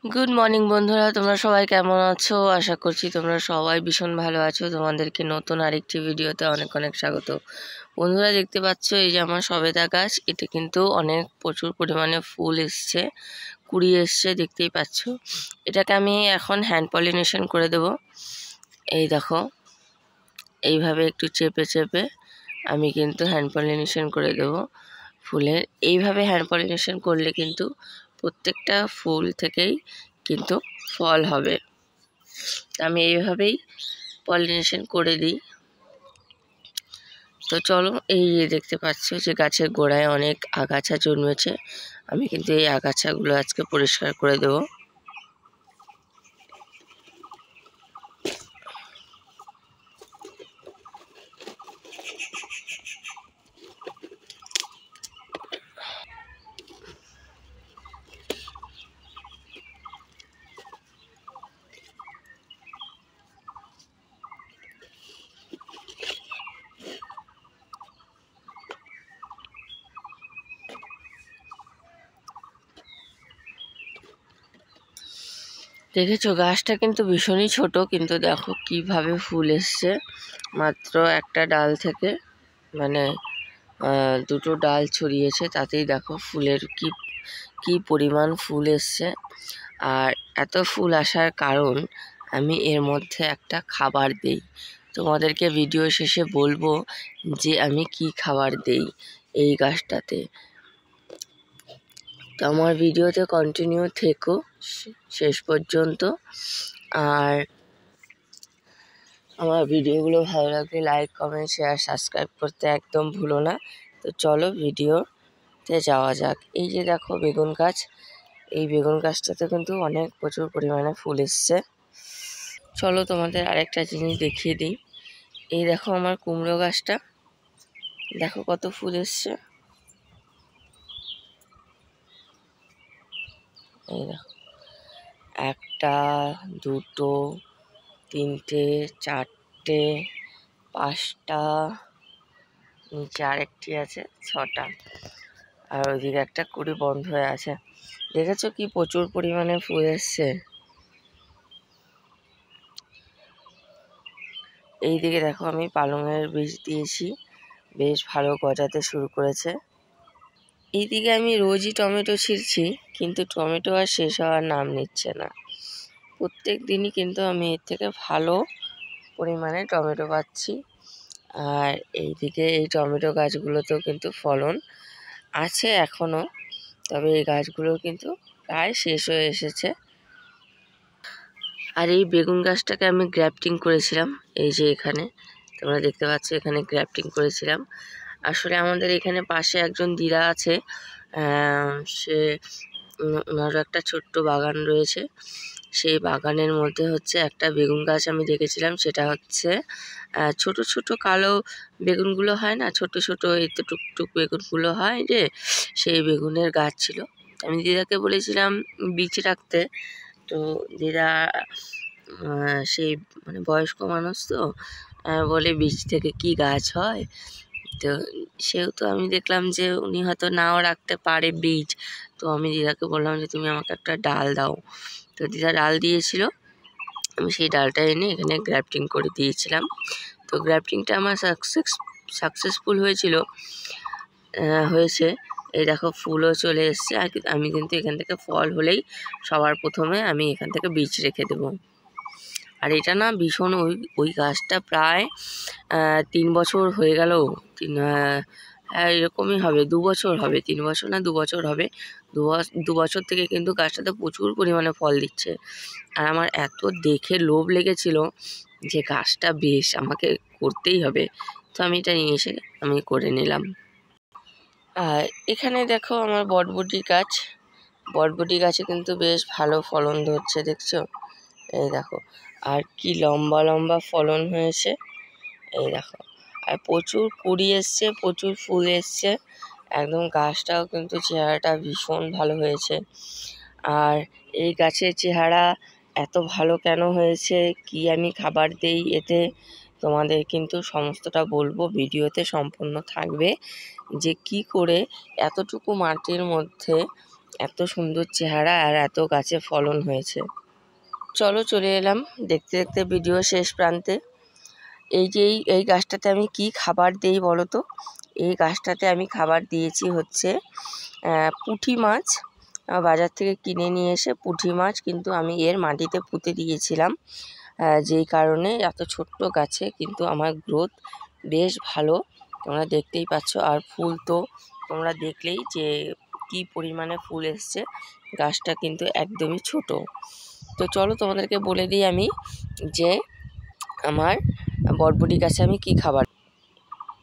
Good morning বন্ধুরা, তোমরা সবাই কেমন আছো? আশা করছি তোমরা সবাই ভীষণ ভালো আছো। তোমাদেরকে নতুন আরেকটি ভিডিওতে অনেক অনেক স্বাগত। বন্ধুরা, দেখতে পাচ্ছ এই যে আমার সবেদা গাছ, এটা কিন্তু প্রচুর পরিমাণে ফুল এসছে, কুড়ি এসছে, দেখতেই পাচ্ছ। এটাকে আমি এখন হ্যান্ড পলিনেশন করে দেব। এই দেখো, এইভাবে একটু চেপে চেপে আমি কিন্তু হ্যান্ড পলিনেশন করে দেব ফুলের। এইভাবে হ্যান্ড পলিনেশন করলে কিন্তু প্রত্যেকটা ফুল থেকেই কিন্তু ফল হবে। আমি এইভাবেই পলিনেশন করে দিই। তো চলো, এই যে দেখতে পাচ্ছ যে গাছের গোড়ায় অনেক আগাছা জন্মেছে, আমি কিন্তু এই আগাছাগুলো আজকে পরিষ্কার করে দেবো। দেখেছো, গাছটা কিন্তু ভীষণই ছোট, কিন্তু দেখো কিভাবে ফুল এসছে মাত্র একটা ডাল থেকে। মানে দুটো ডাল ছড়িয়েছে, তাতেই দেখো ফুলের কি পরিমাণ ফুল এসছে। আর এত ফুল আসার কারণ, আমি এর মধ্যে একটা খাবার দেই। তোমাদেরকে ভিডিও শেষে বলবো যে আমি কি খাবার দেই এই গাছটাতে। তো আমার ভিডিওতে কন্টিনিউ থেকো শেষ পর্যন্ত। আর আমার ভিডিওগুলো ভালো লাগলে লাইক, কমেন্ট, শেয়ার, সাবস্ক্রাইব করতে একদম ভুলো না। তো চলো ভিডিওতে যাওয়া যাক। এই যে দেখো বেগুন গাছ, এই বেগুন গাছটাতে কিন্তু প্রচুর পরিমাণে ফুল এসছে। চলো তোমাদের আরেকটা জিনিস দেখিয়ে দিই। এই দেখো আমার কুমড়ো গাছটা, দেখো কত ফুল এসছে। এই দেখো, একটা, দুটো, তিনটে, চারটে, পাঁচটা, নিচে আরেকটি আছে, ছটা, আর ওইদিকে একটা কুড়ি বন্ধ হয়ে আছে। দেখেছো কি প্রচুর পরিমাণে ফুল এসছে। এইদিকে দেখো আমি পালংয়ের বীজ দিয়েছি, বেশ ভালো গজাতে শুরু করেছে। এইদিকে আমি রোজই টমেটো ছিঁড়ছি, কিন্তু টমেটো আর শেষ হওয়ার নাম নিচ্ছে না। প্রত্যেক দিনই কিন্তু আমি এর থেকে ভালো পরিমাণে টমেটো পাচ্ছি। আর এইদিকে এই টমেটো গাছগুলোতেও কিন্তু ফলন আছে এখনও, তবে এই গাছগুলো কিন্তু প্রায় শেষ হয়ে এসেছে। আর এই বেগুন গাছটাকে আমি গ্রাফটিং করেছিলাম, এই যে এখানে তোমরা দেখতে পাচ্ছ, এখানে গ্রাফটিং করেছিলাম। আসলে আমাদের এখানে পাশে একজন দিদা আছে, সে ওনারও একটা ছোট্ট বাগান রয়েছে। সেই বাগানের মধ্যে হচ্ছে একটা বেগুন গাছ আমি দেখেছিলাম, সেটা হচ্ছে ছোট ছোট কালো বেগুনগুলো হয় না, ছোট ছোট এই তো টুকটুক বেগুনগুলো হয় যে, সেই বেগুনের গাছ ছিল। আমি দিদাকে বলেছিলাম বীজ রাখতে, তো দিদা সেই বয়স্ক মানুষ তো, বলে বীজ থেকে কি গাছ হয়। তো সেহেতু আমি দেখলাম যে উনি হয়তো নাও রাখতে পারে বীজ। তো আমি দিদাকে বললাম যে তুমি আমাকে একটা ডাল দাও। তো দিদা ডাল দিয়েছিল, আমি সেই ডালটা এনে এখানে গ্রাফটিং করে দিয়েছিলাম। তো গ্রাফটিংটা আমার সাকসেসফুল হয়েছে। এই দেখো ফুলও চলে এসছে। আর আমি কিন্তু এখান থেকে ফল হলেই সবার প্রথমে আমি এখান থেকে বীজ রেখে দেবো। আর এটা না ভীষণ, ওই গাছটা প্রায় 3 বছর হয়ে গেল। হ্যাঁ, এরকমই হবে, 2 বছর হবে, 3 বছর না 2 বছর হবে। 2 বছর থেকে কিন্তু গাছটাতে প্রচুর পরিমাণে ফল দিচ্ছে। আর আমার এত দেখে লোভ লেগেছিল যে গাছটা বেশ আমাকে করতেই হবে। তো আমি এটা নিয়ে এসে আমি করে নিলাম। আর এখানে দেখো আমার বটবটি গাছে কিন্তু বেশ ভালো ফলন ধরছে, দেখছো? এই দেখো, আর কি লম্বা লম্বা ফলন হয়েছে, এই দেখো। আর প্রচুর কুড়ি এসছে, প্রচুর ফুল এসছে, একদম গাছটাও কিন্তু চেহারাটা ভীষণ ভালো হয়েছে। আর এই গাছের চেহারা এত ভালো কেন হয়েছে, কি আমি খাবার দেই এতে, তোমাদের কিন্তু সমস্তটা বলবো, ভিডিওতে সম্পূর্ণ থাকবে যে কি করে এতটুকু মাটির মধ্যে এত সুন্দর চেহারা আর এত গাছে ফলন হয়েছে। চলো চলে এলাম দেখতে দেখতে ভিডিও শেষ প্রান্তে। এই যে এই গাছটাতে আমি কি খাবার দিই বলো তো? এই গাছটাতে আমি খাবার দিয়েছি হচ্ছে পুঁটি মাছ। বাজার থেকে কিনে নিয়ে এসে পুঁটি মাছ কিন্তু আমি এর মাটিতে পুঁতে দিয়েছিলাম, যেই কারণে এত ছোট্ট গাছে কিন্তু আমার গ্রোথ বেশ ভালো, তোমরা দেখতেই পাচ্ছ। আর ফুল তো তোমরা দেখলেই যে কি পরিমাণে ফুল এসছে, গাছটা কিন্তু একদমই ছোট। তো চলো তোমাদেরকে বলে দিই আমি যে আমার বরবটি গাছে আমি কি খাবার।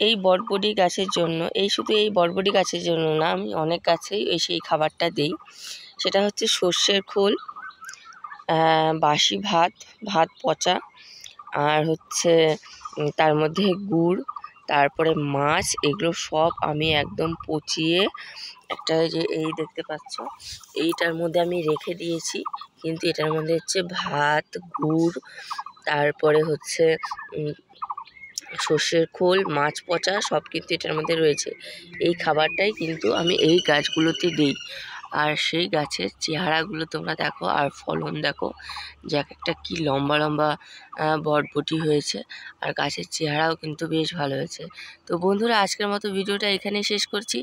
এই বরবটি গাছের জন্য, শুধু এই বরবটি গাছের জন্য না, আমি অনেক গাছেই সেই খাবারটা দিই। সেটা হচ্ছে সর্ষের খোল, বাসি ভাত পচা, আর হচ্ছে তার মধ্যে গুড়, তারপরে মাছ, এগুলো সব আমি একদম পচিয়ে একটা যে এই দেখতে পাচ্ছ এইটার মধ্যে আমি রেখে দিয়েছি। কিন্তু এটার মধ্যে হচ্ছে ভাত, গুড়, তারপরে হচ্ছে সর্ষের খোল, মাছ পচা সব কিন্তু এটার মধ্যে রয়েছে। এই খাবারটাই কিন্তু আমি এই গাছগুলোতে দিই। আর সেই গাছের চেহারাগুলো তোমরা দেখো আর ফলন দেখো, যে এক একটা কী লম্বা লম্বা বরবটি হয়েছে, আর গাছের চেহারাও কিন্তু বেশ ভালো হয়েছে। তো বন্ধুরা, আজকের মতো ভিডিওটা এখানেই শেষ করছি।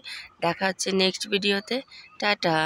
দেখা হচ্ছে নেক্সট ভিডিওতে। টাটা।